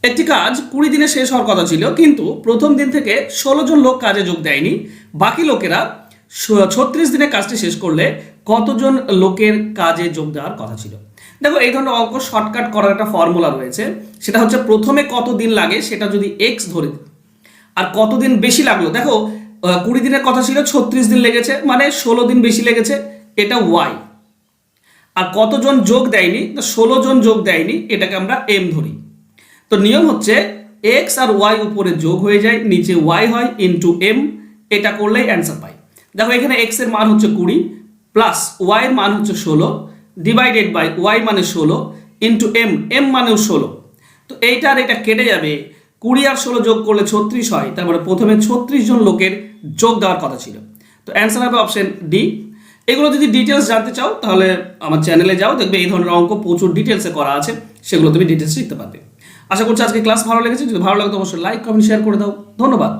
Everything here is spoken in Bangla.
একটি কাজ 20 দিনে শেষ হওয়ার কথা ছিল, কিন্তু প্রথম দিন থেকে 16 জন লোক কাজে যোগ দেয়নি। বাকি লোকেরা 36 দিনে কাজটি শেষ করলে কতজন লোকের কাজে যোগ দেওয়ার কথা ছিল? দেখো, এই ধরনের অঙ্ক শর্টকাট করার একটা ফর্মুলা রয়েছে। সেটা হচ্ছে প্রথমে কত দিন লাগে সেটা যদি এক্স ধরে দিই, আর কতদিন বেশি লাগলো, দেখো 20 দিনের কথা ছিল, 36 দিন লেগেছে, মানে 16 দিন বেশি লেগেছে, এটা ওয়াই। আর কতজন যোগ দেয়নি, 16 জন যোগ দেয়নি, এটাকে আমরা এম ধরি। তো নিয়ম হচ্ছে এক্স আর ওয়াই উপরে যোগ হয়ে যায়, নিচে ওয়াই হয়, ইন্টু এম। এটা করলেই অ্যান্সার পাই। দেখো, এখানে এক্স এর মান হচ্ছে 20 প্লাস ওয়াই এর মান হচ্ছে 16 ডিভাইডেড বাই ওয়াই মানে 16 ইন্টু এম, এম মানেও 16। তো এইটা আর এটা কেটে যাবে, 20 আর 16 যোগ করলে 36 হয়। তারপরে প্রথমে 36 জন লোকের যোগ দেওয়ার কথা ছিল। তো অ্যান্সার হবে অপশন ডি। এগুলো যদি ডিটেলস জানতে চাও তাহলে আমার চ্যানেলে যাও, দেখবে এই ধরনের অঙ্ক প্রচুর ডিটেলসে করা আছে, সেগুলো তুমি ডিটেলস শিখতে পারবে। আশা করছি আজকে ক্লাস ভালো লেগেছে। যদি ভালো লাগে তো অবশ্যই লাইক, কমেন্ট, শেয়ার করে দাও। ধন্যবাদ।